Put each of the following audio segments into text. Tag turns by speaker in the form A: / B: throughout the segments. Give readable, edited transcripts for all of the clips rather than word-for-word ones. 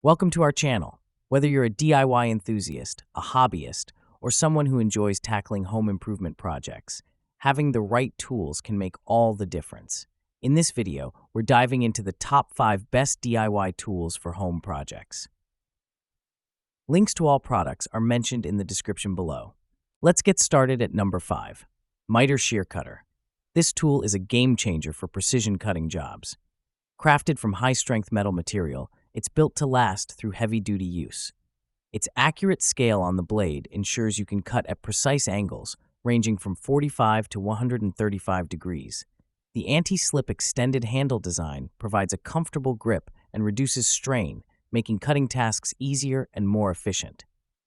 A: Welcome to our channel. Whether you're a DIY enthusiast, a hobbyist, or someone who enjoys tackling home improvement projects, having the right tools can make all the difference. In this video, we're diving into the top 5 best DIY tools for home projects. Links to all products are mentioned in the description below. Let's get started at number 5. Miter Shear Cutter. This tool is a game changer for precision cutting jobs. Crafted from high-strength metal material, it's built to last through heavy-duty use. Its accurate scale on the blade ensures you can cut at precise angles, ranging from 45 to 135 degrees. The anti-slip extended handle design provides a comfortable grip and reduces strain, making cutting tasks easier and more efficient.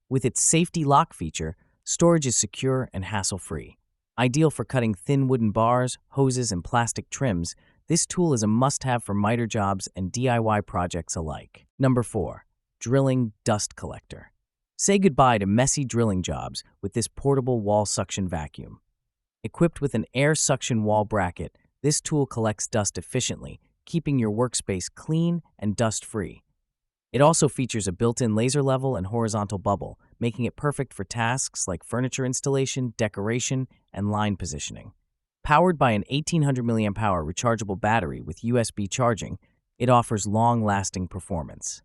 A: With its safety lock feature, storage is secure and hassle-free. Ideal for cutting thin wooden bars, hoses, and plastic trims, this tool is a must-have for miter jobs and DIY projects alike. Number 4. Drilling Dust Collector. Say goodbye to messy drilling jobs with this portable wall suction vacuum. Equipped with an air suction wall bracket, this tool collects dust efficiently, keeping your workspace clean and dust-free. It also features a built-in laser level and horizontal bubble, making it perfect for tasks like furniture installation, decoration, and line positioning. Powered by an 1800 mAh rechargeable battery with USB charging, it offers long-lasting performance.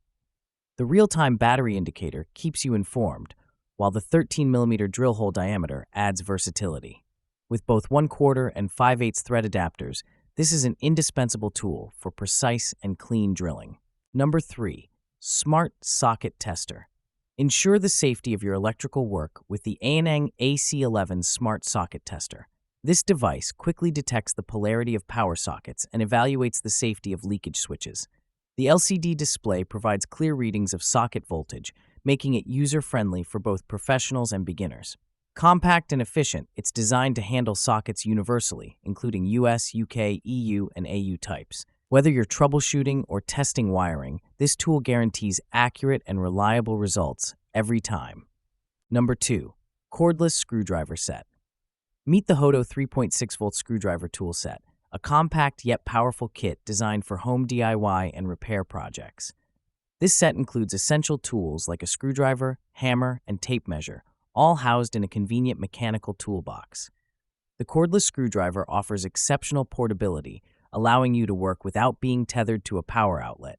A: The real-time battery indicator keeps you informed, while the 13mm drill hole diameter adds versatility. With both 1/4 and 5/8 thread adapters, this is an indispensable tool for precise and clean drilling. Number 3. Smart Socket Tester. Ensure the safety of your electrical work with the Aneng AC11 Smart Socket Tester. This device quickly detects the polarity of power sockets and evaluates the safety of leakage switches. The LCD display provides clear readings of socket voltage, making it user-friendly for both professionals and beginners. Compact and efficient, it's designed to handle sockets universally, including US, UK, EU, and AU types. Whether you're troubleshooting or testing wiring, this tool guarantees accurate and reliable results every time. Number 2. Cordless Screwdriver Set. Meet the Hodo 3.6-volt screwdriver tool set, a compact yet powerful kit designed for home DIY and repair projects. This set includes essential tools like a screwdriver, hammer, and tape measure, all housed in a convenient mechanical toolbox. The cordless screwdriver offers exceptional portability, allowing you to work without being tethered to a power outlet.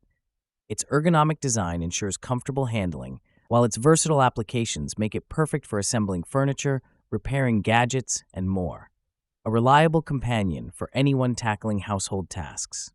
A: Its ergonomic design ensures comfortable handling, while its versatile applications make it perfect for assembling furniture, repairing gadgets, and more. A reliable companion for anyone tackling household tasks.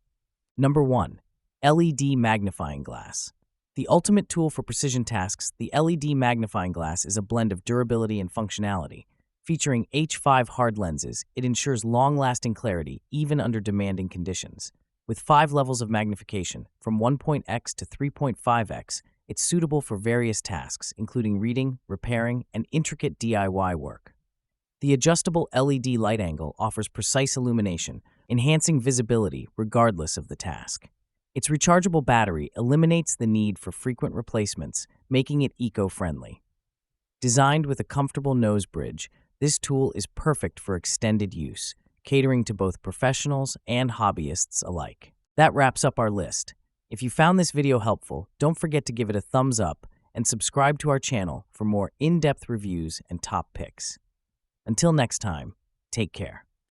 A: Number 1. LED Magnifying Glass. The ultimate tool for precision tasks, the LED Magnifying Glass is a blend of durability and functionality. Featuring H5 hard lenses, it ensures long-lasting clarity even under demanding conditions. With 5 levels of magnification, from 1.x to 3.5x, it's suitable for various tasks, including reading, repairing, and intricate DIY work. The adjustable LED light angle offers precise illumination, enhancing visibility regardless of the task. Its rechargeable battery eliminates the need for frequent replacements, making it eco-friendly. Designed with a comfortable nose bridge, this tool is perfect for extended use, catering to both professionals and hobbyists alike. That wraps up our list. If you found this video helpful, don't forget to give it a thumbs up and subscribe to our channel for more in-depth reviews and top picks. Until next time, take care.